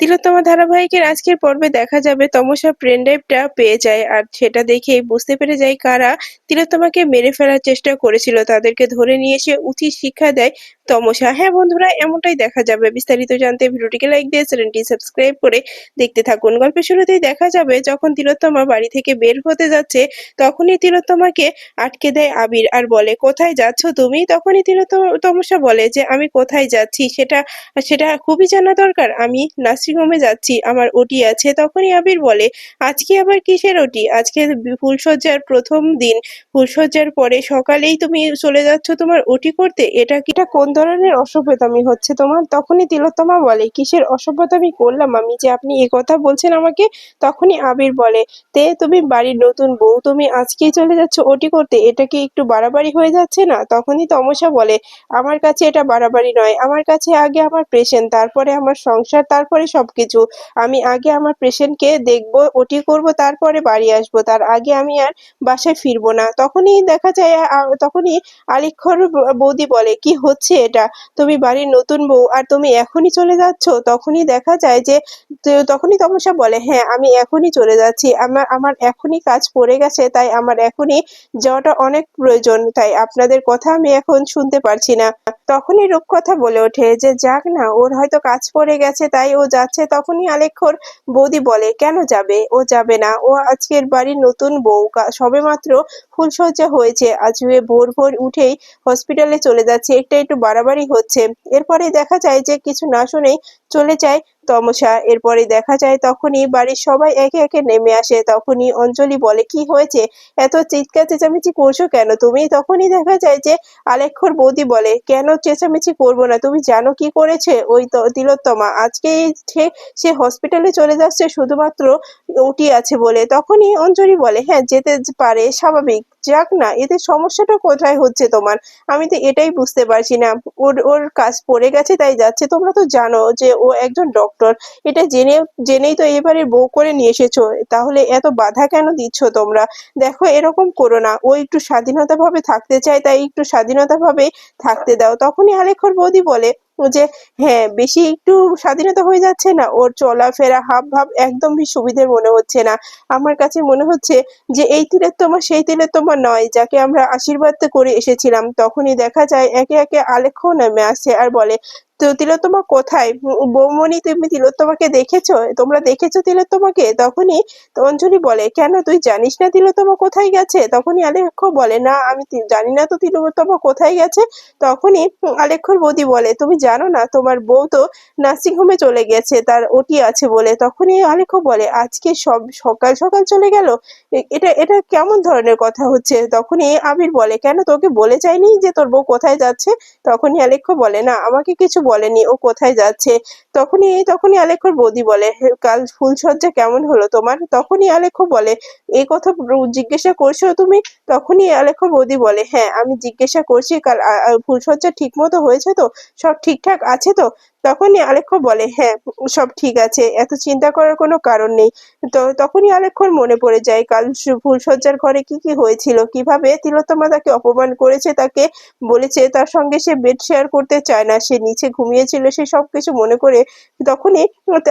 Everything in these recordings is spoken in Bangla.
তিলোত্তমা ধারাবাহিকের আজকের পর্বে দেখা যাবে তমসা পেন ড্রাইভটা পেয়ে যায় আর সেটা দেখেই বুঝতে পেরে যায় কারা তিলোত্তমাকে মেরে ফেলার চেষ্টা করেছিল। তাদেরকে ধরে নিয়ে এসে উচিত শিক্ষা দেয় তমসা। হ্যাঁ বন্ধুরা, এমনটাই দেখা যাবে। বিস্তারিত জানতে ভিডিওটিকে লাইক দিয়ে চ্যানেলটি সাবস্ক্রাইব করে দেখতে থাকুন। গল্পের শুরুতেই দেখা যাবে যখন তিলোত্তমা বাড়ি থেকে বের হতে যাচ্ছে তখনই তিলোত্তমাকে আটকে দেয় আবির আর বলে, কোথায় যাচ্ছ তুমি? তখনই তমসা বলে যে আমি কোথায় যাচ্ছি সেটা সেটা খুবই জানা দরকার। আমি নার্সিং হোমে যাচ্ছি, আমার ওটি আছে। তখনই আবির বলে, আজকে আবার কিসের ওটি? আজকে ফুলশয্যার প্রথম দিন। ফুলশয্যার পরে সকালেই তুমি চলে যাচ্ছ তোমার ওটি করতে? এটা কোন ধরনের অসভ্যতামি হচ্ছে তোমার? তখনই তিলোত্তমা বলে, কিসের অসভ্যতামি করলাম আমি যে আপনি এ কথা বলছেন আমাকে? তখনই আবির বলে, তে তুমি বাড়ির নতুন বউ, তুমি আজকেই চলে যাচ্ছ ওটি করতে? এটা কি একটু বাড়াবাড়ি হয়ে যাচ্ছে না? তখনই তমসা বলে, আমার কাছে এটা বাড়াবাড়ি নয়। আমার কাছে আগে আমার পেশেন্ট, তারপরে আমার সংসার, তারপরে সবকিছু। আমি আগে আমার পেশেন্টকে দেখবো, ওটি করব, তারপরে বাড়ি আসবো। তার আগে আমি আর বাসায় ফিরবো না। তখনই দেখা যায় তখনই আলিক্ষর বৌদি বলে, কি হচ্ছে এটা? তুমি বাড়ির নতুন বউ আর তুমি এখনই চলে যাচ্ছ? তখনই দেখা যায় যে তখনই তমসা বলে, হ্যাঁ আমি এখনই চলে যাচ্ছি। আমার আমার এখনই কাজ পড়ে গেছে, তাই আমার এখনই যাওয়াটা অনেক প্রয়োজন। তাই আপনাদের কথা আমি এখন শুনতে পারছি না। তখনই রূপকথা বলে ওঠে যে যাক না, ওর হয়তো কাজ পড়ে গেছে তাই ও যাচ্ছে। তখনই আলেখ্যর বৌদি বলে, কেন যাবে? ও যাবে না। ও আজকের বাড়ির নতুন বউ, সবেমাত্র ফুলসজ্জা হয়েছে, আজকে ভোর ভোর উঠেই হসপিটালে চলে যাচ্ছে। এটা একটু বাড়াবাড়ি হচ্ছে। এরপরে দেখা যায় যে কিছু না শুনেই চলে যায় তমসা। এরপরে দেখা যায় তখনই বাড়ির সবাই একে একে নেমে আসে। তখনই অঞ্জলি বলে, কি হয়েছে? এত চিৎকার চেঁচামেচি করছো কেন তুমি? তখনই দেখা যায় যে আলেখ্যর বৌদি বলে, কেন চেঁচামেচি করবো না? তুমি জানো কি করেছে ওই তিলোত্তমা? আজকে সে হসপিটালে চলে যাচ্ছে শুধুমাত্র ওটি আছে বলে। তখনই অঞ্জলি বলে, হ্যাঁ যেতে পারে, স্বাভাবিক, যাক না, এতে সমস্যাটা কোথায় হচ্ছে তোমার? আমি তো এটাই বুঝতে পারছি না। ওর ওর কাজ পড়ে গেছে তাই যাচ্ছে। তোমরা তো জানো যে ও একজন ডক্টর। এটা জেনেই তো এবারে বউ করে নিয়ে এসেছো। তাহলে এত বাধা কেন দিচ্ছ তোমরা? দেখো এরকম করো না। ও একটু স্বাধীনতা ভাবে থাকতে চায়, তাই একটু স্বাধীনতা ভাবে থাকতে দাও। তখনই আলেখ্যর বৌদি বলে যে হ্যাঁ, বেশি একটু স্বাধীনতা হয়ে যাচ্ছে না? ওর চলাফেরা হাব ভাব একদমই সুবিধের মনে হচ্ছে না। আমার কাছে মনে হচ্ছে যে এই তিলোত্তমা সেই তিলোত্তমা নয় যাকে আমরা আশীর্বাদ করে এসেছিলাম। তখনই দেখা যায় একে একে আলেখ্য নেমে আসছে আর বলে, তো তিলোত্তমা কোথায়? বৌমনি, তুমি তিলোত্তমাকে দেখেছো? তোমরা দেখেছো তিলোত্তমাকে? তখনই তো অঞ্জলি বলে, কেন তুই জানিস না তিলোত্তমা কোথায় গেছে? তখনই আলেখ্য বলে, না আমি জানি না তো তিলোত্তমা কোথায় গেছে। তখনই আলেখ্যর বৌদি বলে, তুমি জানো না তোমার বউ তো নার্সিং হোমে চলে গেছে, তার ওটি আছে বলে। তখনই আলেখ্য বলে, আজকে সব সকাল সকাল চলে গেল? এটা এটা কেমন ধরনের কথা হচ্ছে? তখনই আবির বলে, কেন তোকে বলে যায়নি যে তোর বউ কোথায় যাচ্ছে? তখনই আলেখ্য বলে, না আমাকে কিছু বলেনি ও কোথায় যাচ্ছে। তখনই আলেখ্যর বৌদি বলে, কাল ফুলসজ্জা কেমন হলো তোমার? তখনই আলেখ্য বলে, এই কথা জিজ্ঞাসা করছো তুমি? তখনই আলেখ্যর বৌদি বলে, হ্যাঁ আমি জিজ্ঞাসা করছি, কাল ফুলসজ্জা ঠিক মতো হয়েছে তো? সব ঠিকঠাক আছে তো? তখনই আলেখ্য বলে, হ্যাঁ সব ঠিক আছে, এত চিন্তা করার কোনো কারণ নেই। তো তখনই আলেখ্যর মনে পড়ে যায় কাল ফুলসজ্জার ঘরে কি কি হয়েছিল, কিভাবে তিলোত্তমা তাকে অপমান করেছে, তাকে বলেছে তার সঙ্গে সে বেড শেয়ার করতে চায় না, সে নিচে ঘুমিয়েছিল, সে সবকিছু মনে করে। তখনই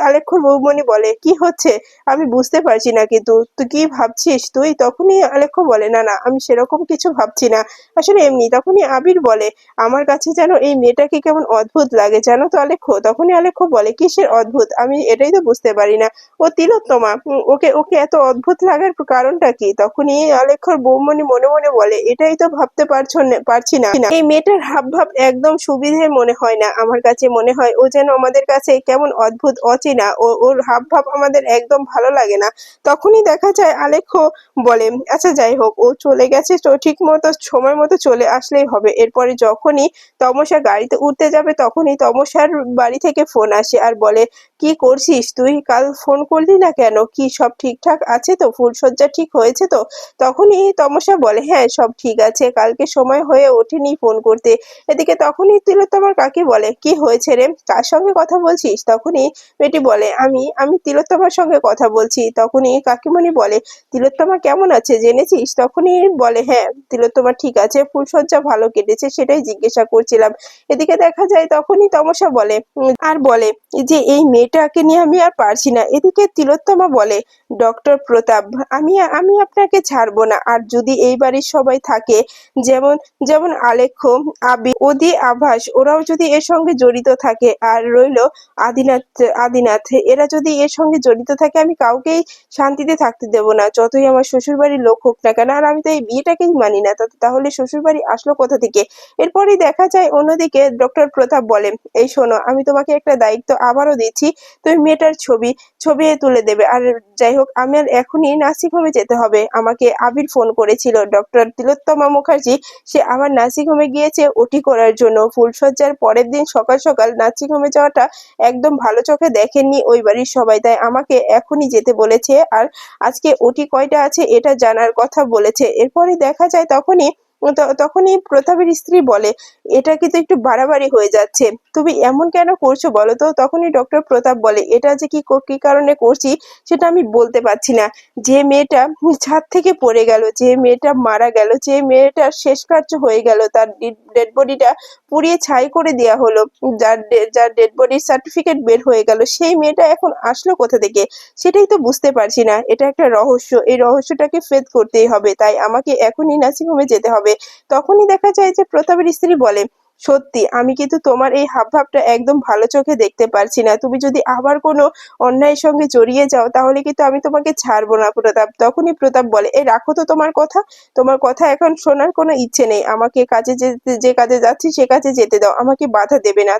আলেখ্যর বৌমনি বলে, কি হচ্ছে আমি বুঝতে পারছি না, কিন্তু তুই কি ভাবছিস তুই? তখনই আলেখ্য বলে, না না আমি সেরকম কিছু ভাবছি না, আসলে এমনি। তখনই আবির বলে, আমার কাছে যেন এই মেয়েটাকে কেমন অদ্ভুত লাগে জানো তো আলেখ্য? তখনই আলেখ্য বলে, কিসের অদ্ভুত? আমি এটাই তো বুঝতে পারি না। ও তিলোত্তমা, ওকে ওকে এত অদ্ভুত লাগার কারণটা কি? তখনই আলেখ্যর বৌমনি মনে মনে বলে, এটাই তো ভাবতে পারছি না। এই মেয়েটার হাব ভাব একদম সুবিধের মনে হয় না। আমার কাছে মনে হয় ও যেন আমাদের কাছে কেমন অদ্ভুত, অচেনা। ওর হাব ভাব আমাদের একদম ভালো লাগে না। তখনই দেখা যায় আলেখ্য বলে, আচ্ছা যাই হোক, ও চলে গেছে তো ঠিক মতো সময় মতো চলে আসলেই হবে। এরপরে যখনই তমসা গাড়িতে উঠতে যাবে তখনই তমসার বাড়ি থেকে ফোন আসে আর বলে, কি করছিস তুই? কাল ফোন করলি না কেন? কি সব ঠিকঠাক আছে তো? ফুলসজ্জা ঠিক হয়েছে তো? তখনই তমসা বলে, হ্যাঁ সব ঠিক আছে, কালকে সময় হয়ে ওঠেনি ফোন করতে। এদিকে তখনই তিলোত্তমার কাকি বলে, কি হয়েছে রে, কার সঙ্গে কথা বলছিস? তখনই মেয়েটি বলে, আমি আমি তিলোত্তমার সঙ্গে কথা বলছি। তখনই কাকিমণি বলে, তিলোত্তমা কেমন আছে জেনেছিস? তখনই বলে, হ্যাঁ তিলোত্তমা ঠিক আছে, ফুলসজ্জা ভালো কেটেছে, সেটাই জিজ্ঞাসা করছিলাম। এদিকে দেখা যায় তখনই তমসা বলে আর বলে যে এই মেয়েটা মেয়েটাকে নিয়ে আমি আর পারছি না। এদিকে তিলোত্তমা বলে, ডক্টর প্রতাপ, আমি আমি আপনাকে ছাড়বো না। আর যদি এই বাড়ির সবাই থাকে, যেমন যেমন আলেখ্য, ওদি, আভাস, ওরাও যদি এর সঙ্গে জড়িত থাকে, আর রইলো আদিনাথ, আদিনাথ, এরা যদি এর সঙ্গে জড়িত থাকে, আমি কাউকেই শান্তিতে থাকতে দেবো না, যতই আমার শ্বশুর বাড়ির লোক হোক না কেন। আর আমি তো এই বিয়েটাকেই মানি না, তাহলে শ্বশুর বাড়ি আসলো কোথা থেকে? এরপরই দেখা যায় অন্যদিকে ডক্টর প্রতাপ বলে, এই শোনো, আমি তোমাকে একটা দায়িত্ব আবারও দিচ্ছি, তুমি মেয়েটার ছবি ছবি তুলে দেবে। আর যাই হোক, আমার এখনই নার্সিং হোমে যেতে হবে। আমাকে আবির ফোন করেছিল, ডক্টর তিলোত্তমা মুখার্জি, সে আমার নার্সিং হোমে গিয়েছে ওটি করার জন্য। ফুলশয্যার পরের দিন সকাল সকাল নার্সিং হোমে যাওয়াটা একদম ভালো চোখে দেখেননি ওই বাড়ির সবাই, তাই আমাকে এখনই যেতে বলেছে। আর আজকে ওটি কয়টা আছে এটা জানার কথা বলেছে। এরপরে দেখা যায় তখনই প্রতাপের স্ত্রী বলে, এটা কিন্তু একটু বাড়াবাড়ি হয়ে যাচ্ছে, তুমি এমন কেন করছো বলো তো? তখনই ডক্টর প্রতাপ বলে, এটা যে কি কারণে করছি সেটা আমি বলতে পারছি না। যে মেয়েটা ছাদ থেকে পড়ে গেল, যে মেয়েটা মারা গেল, যে মেয়েটার শেষ কার্য হয়ে গেল, তার ডেড বডিটা পুড়িয়ে ছাই করে দেওয়া হলো, যার ডেড বডির সার্টিফিকেট বের হয়ে গেল, সেই মেয়েটা এখন আসলো কোথা থেকে? সেটাই তো বুঝতে পারছি না। এটা একটা রহস্য, এই রহস্যটাকে ভেদ করতেই হবে, তাই আমাকে এখনই নার্সিং হোমে যেতে হবে। তখনই দেখা যায় যে প্রতাপের স্ত্রী বলে, সত্যি আমি কিন্তু তোমার এই হাবভাবটা একদম ভালো চোখে দেখতে পারছি না। তুমি যদি আবার কোনো অন্যায়ের সঙ্গে জড়িয়ে যাও, তাহলে কিন্তু আমি তোমাকে ছাড়বো না প্রতাপ। তখনই প্রতাপ বলে, এই রাখো তো তোমার কথা, তোমার কথা এখন শোনার কোনো ইচ্ছে নেই। আমাকে যে কাজে যাচ্ছি সে কাজে যেতে দাও, আমাকে বাধা দেবে না।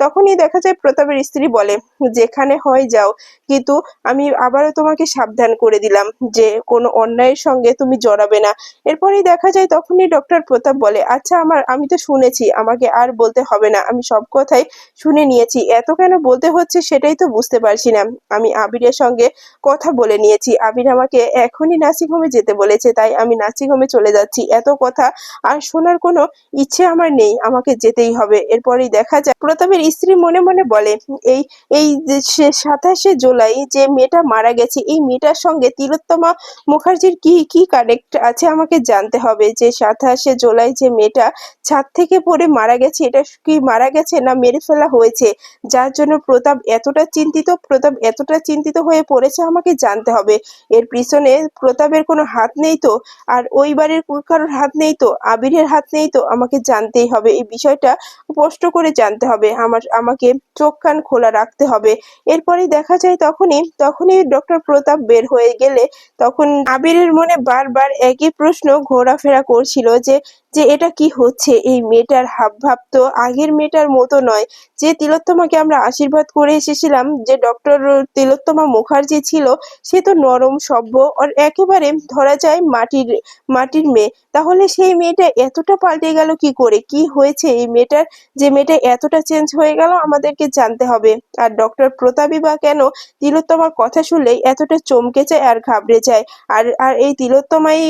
তখনই দেখা যায় প্রতাপের স্ত্রী বলে, যেখানে হয় যাও, কিন্তু আমি আবারও তোমাকে সাবধান করে দিলাম যে কোনো অন্যায়ের সঙ্গে তুমি জড়াবে না। এরপরেই দেখা যায় তখনই ডক্টর প্রতাপ বলে, আচ্ছা, আমি তো শুনেছি, আমাকে আর বলতে হবে না, আমি সব কথাই শুনে নিয়েছি, এত কেন বলতে হচ্ছে সেটাই তো বুঝতে পারছি না। আমি আবিরের সঙ্গে কথা বলে নিয়েছি, আবির আমাকে এখনই নার্সিং হোমে যেতে বলেছে, তাই আমি নার্সিং হোমে চলে যাচ্ছি। এত কথা আর শোনার কোনো ইচ্ছে আমার নেই, আমাকে যেতেই হবে। এরপরেই দেখা যায় প্রতাপের স্ত্রী মনে মনে বলে, এই এই যে 27শে জুলাই যে মেয়েটা মারা গেছে, এই মেয়েটার সঙ্গে তিলোত্তমা মুখার্জির কি কি কানেক্ট আছে আমাকে জানতে হবে। যে 27শে জুলাই যে মেয়েটা ছাদ থেকে পড়ে মারা গেছে, এটা কি মারা গেছে না মেরে ফেলা হয়েছে, যার জন্য প্রতাপ এতটা চিন্তিত হয়ে পড়েছে, আমাকে জানতে হবে। এর পিছনে প্রতাপের কোনো হাত নেই তো? আর ওই বাড়ির কারোর হাত নেই তো? আবিরের হাত নেই তো? আমাকে জানতেই হবে, এই বিষয়টা স্পষ্ট করে জানতে হবে। আমাকে চোখ কান খোলা রাখতে হবে। এরপরেই দেখা যায় তখনই ডক্টর প্রতাপ বের হয়ে গেলে তখন আবিরের মনে বারবার একই প্রশ্ন ঘোরাফেরা করছিল, যে যে এটা কি হচ্ছে? এই মেয়েটার হাবভাব তো আগের মেয়েটার মতো নয়। যে তিলোত্তমাকে আমরা আশীর্বাদ করে এসেছিলাম, যে ডক্টর তিলোত্তমা মুখার্জি ছিল, সে তো নরম সভ্য আর একেবারে ধরা যায় মাটির মেয়ে। তাহলে সেই মেয়েটা এতটা পাল্টে গেল কি করে? কি হয়েছে এই মেয়েটার, যে মেয়েটা এতটা চেঞ্জ হয়ে গেল? আমাদেরকে জানতে হবে। আর ডক্টর প্রতাপই বা কেন তিলোত্তমার কথা শুনলেই এতটা চমকে যায় আর ঘাবড়ে যায়? আর এই তিলোত্তমাই,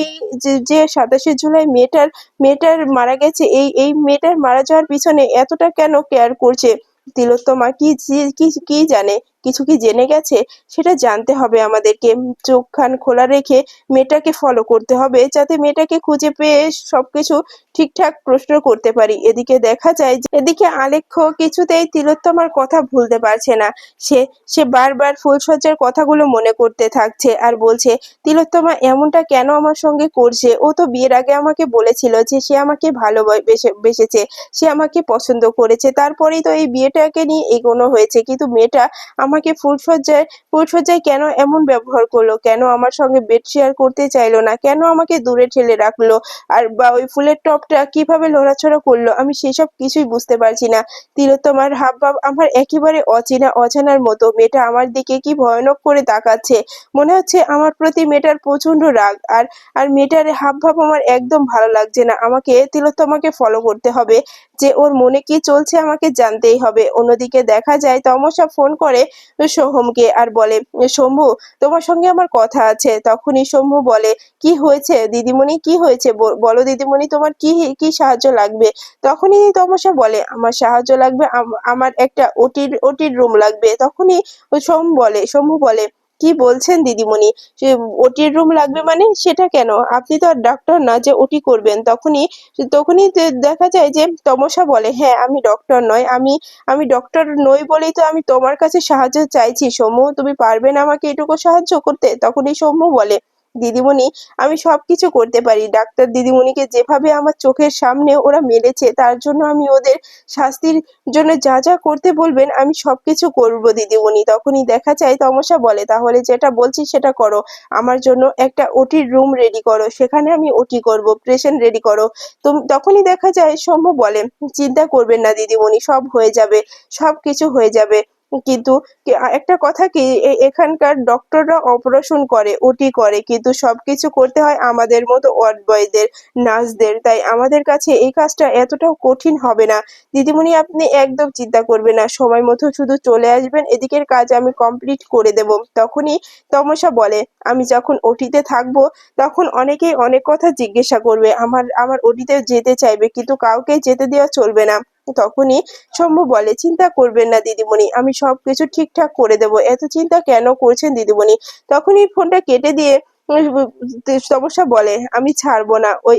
যে 27শে জুলাই মেয়েটার মারা গেছে, এই মেয়েটার মারা যাওয়ার পিছনে এতটা কেন কেয়ার করছে? তিলোত্তমা কি জানে? কিছু কি জেনে গেছে? সেটা জানতে হবে আমাদেরকে। চোখ কান খোলা রেখে মেয়েটাকে ফলো করতে হবে, যাতে মেয়েটাকে খুঁজে পেয়ে সবকিছু ঠিকঠাক প্রশ্ন করতে পারি। এদিকে দেখা যায় যে এদিকে আলেখ্য কিছুতেই তিলোত্তমার কথা ভুলতে পারছে না। সে সে বারবার ফুলশয্যার কথাগুলো মনে করতে থাকছে আর বলছে, তিলোত্তমা এমনটা কেন আমার সঙ্গে করছে? ও তো বিয়ের আগে আমাকে বলেছিল যে সে আমাকে বেসেছে, সে আমাকে পছন্দ করেছে, তারপরেই তো এই বিয়েটাকে নিয়ে এগোনো হয়েছে। কিন্তু মেয়েটা আমাকে ফুলশয্যায় কেন এমন ব্যবহার করলো? কেন আমার সঙ্গে বেড শেয়ার করতে চাইলো না? কেন আমাকে দূরে ঠেলে রাখলো? আর বা ওই ফুলের টবটা কিভাবে লড়াছড়া করলো? আমি সেসব কিছুই বুঝতে পারছি না। তিলোত্তমার হাবভাব আমার একেবারে অজানার মতো। মেয়েটা আমার দিকে কি ভয়ানক করে তাকাচ্ছে। মনে হচ্ছে আমার প্রতি মেয়েটার প্রচন্ড রাগ। আর মেয়েটার হাবভাব আমার একদম ভালো লাগছে না। আমাকে তিলোত্তমাকে ফলো করতে হবে, যে ওর মনে কি চলছে আমাকে জানতেই হবে। অন্যদিকে দেখা যায় তমসা ফোন করে সোহমকে আর বলে, শম্ভু, তোমার সঙ্গে আমার কথা আছে। তখনই শম্ভু বলে, কি হয়েছে দিদিমণি, কি হয়েছে? বলো দিদিমণি, তোমার কি কি সাহায্য লাগবে? তখনই তমসা বলে, আমার সাহায্য লাগবে, আমার একটা ওটির রুম লাগবে। তখনই শম্ভু বলে, কি বলছেন দিদিমণি? সে ওটির রুম লাগবে মানে? সেটা কেন? আপনি তো আর ডাক্তার না যে ওটি করবেন। তখনই দেখা যায় যে তমসা বলে, "হ্যাঁ, আমি ডক্টর নয়। আমি ডক্টর নই বলেই তো আমি তোমার কাছে সাহায্য চাইছি সৌম্য। তুমি পারবে না আমাকে এটুকু সাহায্য করতে?" তখনই সৌম্য বলে, "দিদিমণি, আমি সবকিছু করতে পারি। ডাক্তার দিদিমণিকে যেভাবে আমার চোখের সামনে ওরা মেরেছে তার জন্য আমি ওদের শাস্তির জন্য যা যা করতে বলবেন আমি সবকিছু করব দিদিমণি।" তখনই দেখা যায় তমসা বলে, "তাহলে যেটা বলছি সেটা করো। আমার জন্য একটা ওটির রুম রেডি করো। সেখানে আমি ওটি করব। পেশেন্ট রেডি করো।" তখনই দেখা যায় সৌম্য বলে, "চিন্তা করবেন না দিদিমণি, সব হয়ে যাবে। সবকিছু হয়ে যাবে। কিন্তু একটা কথা কি, এখানকার ডক্টররা অপারেশন করে, ওটি করে, কিন্তু সবকিছু করতে হয় আমাদের মতো ওয়ার্ড বয়দের, নার্সদের। তাই আমাদের কাছে এই কাজটা এতটাও কঠিন হবে না। দিদিমণি, আপনি একদম চিন্তা করবেন না। সময় মতো শুধু চলে আসবেন, এদিকের কাজ আমি কমপ্লিট করে দেব।" তখনই তমসা বলে, "আমি যখন ওটিতে থাকবো তখন অনেকেই অনেক কথা জিজ্ঞাসা করবে। আমার ওটিতে যেতে চাইবে, কিন্তু কাউকে যেতে দেওয়া চলবে না।" তখনই শম্ভু বলে, "চিন্তা করবেন না দিদিমণি, আমি সবকিছু ঠিকঠাক করে দেব। এত চিন্তা কেন করছেন দিদিমণি?" তখনই ফোনটা কেটে দিয়ে তমসা বলে, "আমি ছাড়বো না। ওই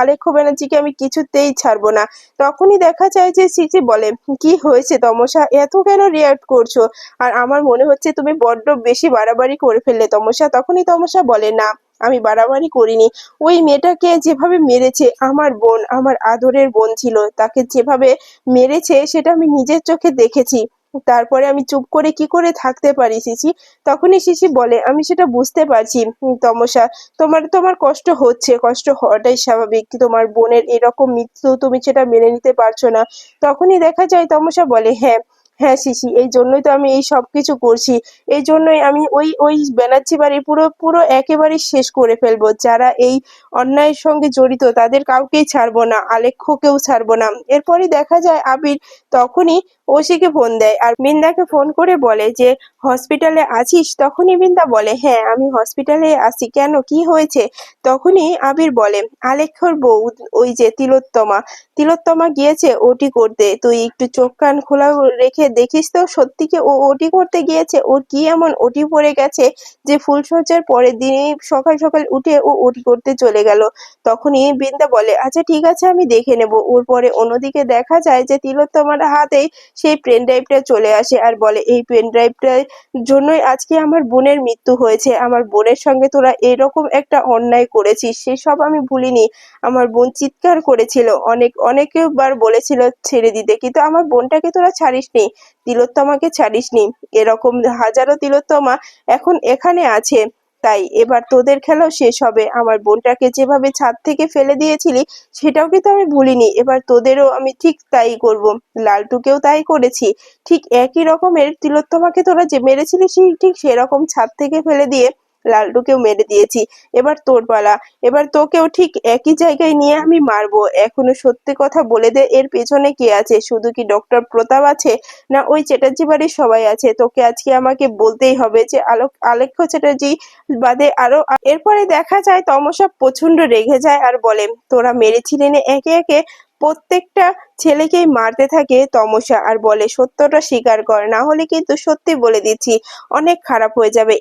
আলেখ্য ব্যানার্জিকে আমি কিছুতেই ছাড়বো না।" তখনই দেখা যায় যে সিসি বলে, "কি হয়েছে তমসা? এত কেন রিঅ্যাক্ট করছো? আর আমার মনে হচ্ছে তুমি বড্ড বেশি বাড়াবাড়ি করে ফেললে তমসা।" তখনই তমসা বলে, "না, আমি বাড়াবাড়ি করিনি। ওই মেয়েটাকে যেভাবে মেরেছে, আমার বোন, আমার আদরের বোন ছিল, তাকে যেভাবে মেরেছে সেটা আমি নিজের চোখে দেখেছি। তারপরে আমি চুপ করে কি করে থাকতে পারি সিসি?" তখনই সিসি বলে, "আমি সেটা বুঝতে পারছি তমসা। তোমার কষ্ট হচ্ছে, কষ্ট হওয়াটাই স্বাভাবিক। তোমার বোনের এরকম মৃত্যু তুমি সেটা মেনে নিতে পারছো না।" তখনই দেখা যায় তমসা বলে, "হ্যাঁ, হ্যাঁ সিসি, এই জন্যই তো আমি এই সবকিছু করছি। এই জন্যই আমি ওই ব্যানার্জি বাড়ি পুরো পুরো একেবারে শেষ করে ফেলবো। যারা এই অন্যায়ের সঙ্গে জড়িত তাদের কাউকেই ছাড়বো না, আলেখ্যকেও ছাড়বো না।" এরপরই দেখা যায় আবির তখনই ঐশীকে ফোন দেয় আর বৃন্দাকে ফোন করে বলে যে, "হসপিটালে আছিস?" তখনই বৃন্দা বলে, "হ্যাঁ, আমি হসপিটালে আছি। কেন, কি হয়েছে?" তখনই আবির বলে, "আলেখ্যর বউ, ওই যে তিলোত্তমা গিয়েছে ওটি করতে। তুই একটু চোখ কান খোলা রেখে দেখিস তো সত্যি কি ও ওটি করতে গিয়েছে? ওর কি এমন ওটি পড়ে গেছে যে ফুলশয্যার পরের দিনই সকাল সকাল উঠে ও ওটি করতে চলে গেল?" তখনই বৃন্দা বলে, "আচ্ছা ঠিক আছে, আমি দেখে নেব।" ওর পরে অন্যদিকে দেখা যায় যে তিলোত্তমার হাতেই সেই পেন ড্রাইভটা চলে আসে আর বলে, "এই পেন ড্রাইভটার জন্যই আজকে আমার বোনের মৃত্যু হয়েছে। আমার বোনের সঙ্গে তোরা এরকম একটা অন্যায় করেছিস, সেসব আমি ভুলিনি। আমার বোন চিৎকার করেছিল, অনেকবার বলেছিল ছেড়ে দিতে, কিন্তু আমার বোনটাকে তোরা ছাড়িসনি, তিলোত্তমাকে ছাড়িসনি। এরকম হাজারো তিলোত্তমা এখন এখানে আছে। তাই এবার তোদের খেলাও শেষ হবে। আমার বোনটাকে যেভাবে ছাদ থেকে ফেলে দিয়েছিলি সেটাও কিন্তু আমি ভুলিনি। এবার তোদেরও আমি ঠিক তাই করব। লালটুকেও তাই করেছি। ঠিক একই রকমের তিলোত্তমাকে তোরা যে মেরেছিলি ঠিক সেরকম ছাদ থেকে ফেলে দিয়ে লালটুকেও মেরে দিয়েছি। এবার তোর পালা। এবার তোকেও ঠিক একই জায়গায় নিয়ে আমি মারবো। এখনো সত্যি কথা বলে দে, এর পেছনে কে আছে? শুধু কি ডক্টর প্রতাপ আছে, না ওই চ্যাটার্জি বাড়ির সবাই আছে? তোকে আজকে আমাকে বলতেই হবে যে আলেখ্য চ্যাটার্জি বাদে আরো এরপরে দেখা যায় তমসা প্রচন্ড রেগে যায় আর বলে, "তোরা মেরেছিলি না একে একে?" প্রত্যেকটা ছেলেকেই মারতে থাকে তমসা আর বলে, "সত্যটা স্বীকার কর, না হলে কিন্তু সত্যি বলে দিচ্ছি অনেক খারাপ হয়ে যাবে।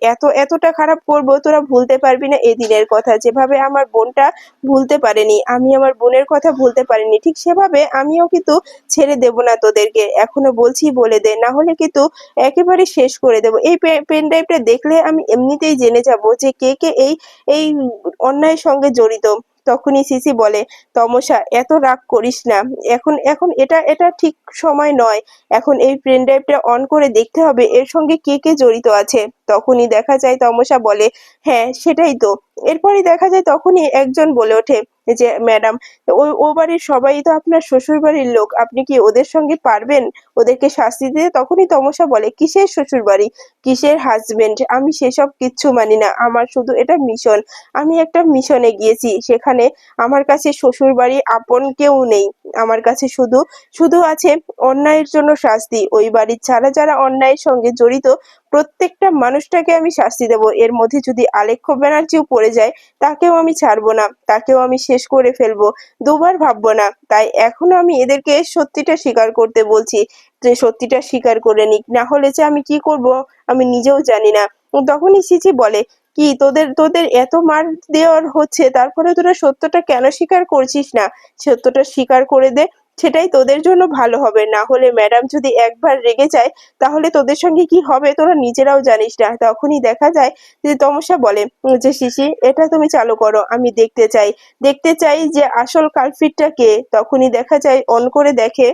এতটা খারাপ করবো তোরা ভুলতে পারবি না এই দিনের কথা। যেভাবে আমার বোনটা ভুলতে পারেনি, আমি আমার বোনের কথা ভুলতে পারিনি, ঠিক সেভাবে আমিও কিন্তু ছেড়ে দেব না তোদেরকে। এখনো বলছি, বলে দে, না হলে কিন্তু একেবারে শেষ করে দেব। এই পেন ড্রাইভটা দেখলে আমি এমনিতেই জেনে যাব যে কে কে এই অন্যায়ের সঙ্গে জড়িত।" তখনই সিসি বলে, "তমসা, এত রাগ করিস না। এখন এখন এটা এটা ঠিক সময় নয়। এখন এই পেন ড্রাইভটা অন করে দেখতে হবে এর সঙ্গে কে কে জড়িত আছে।" তখনই দেখা যায় তমসা বলে, "হ্যাঁ, সেটাই তো।" এরপরই দেখা যায় তখনই একজন বলে ওঠে যে, "ম্যাডাম, ও বাড়ির সবাই তো আপনার শ্বশুর বাড়ির লোক। আপনি কি ওদের সঙ্গে পারবেন ওদেরকে শাস্তি দিতে?" তখনই তমসা বলে, "কিসের শ্বশুর বাড়ি, কিসের হাজবেন্ড? আমি সেসব কিচ্ছু মানি না। আমার শুধু এটা মিশন। আমি একটা মিশনে গিয়েছি। সেখানে আমার কাছে শ্বশুর বাড়ি আপন কেউ নেই। আমার কাছে শুধু শুধু আছে অন্যায়ের জন্য শাস্তি। ওই বাড়ির যারা অন্যায়ের সঙ্গে জড়িত প্রত্যেকটা মানুষটাকে আমি শাস্তি দেব। এর মধ্যে যদি আলেখ্য ব্যানার্জিও পড়ে যায় তাকেও আমি ছাড়বো না, তাকেও আমি শেষ করে ফেলবো। দুবার ভাববো না। তাই এখনো আমি এদেরকে সত্যিটা স্বীকার করতে বলছি, যে সত্যিটা স্বীকার করে নিক, না হলে যে আমি কি করব আমি নিজেও জানি না।" তখনই সিসি বলে, কি তোদের তোদের এত মার দেওয়ার হচ্ছে তারপরে তোরা সত্যটা কেন স্বীকার করছিস না? সত্যটা স্বীকার করে দে, সেটাই তোদের জন্য ভালো হবে। না হলে ম্যাডাম যদি একবার রেগে যায় তাহলে তোদের সঙ্গে কি হবে তোরা নিজেরাও জানিস না। তখনই দেখা যায় যে তমসা বলে যে সিসি এটা তুমি চালু করো, আমি দেখতে চাই যে আসল কালফিটটা কে। তখনই দেখা যায় অন করে দেখে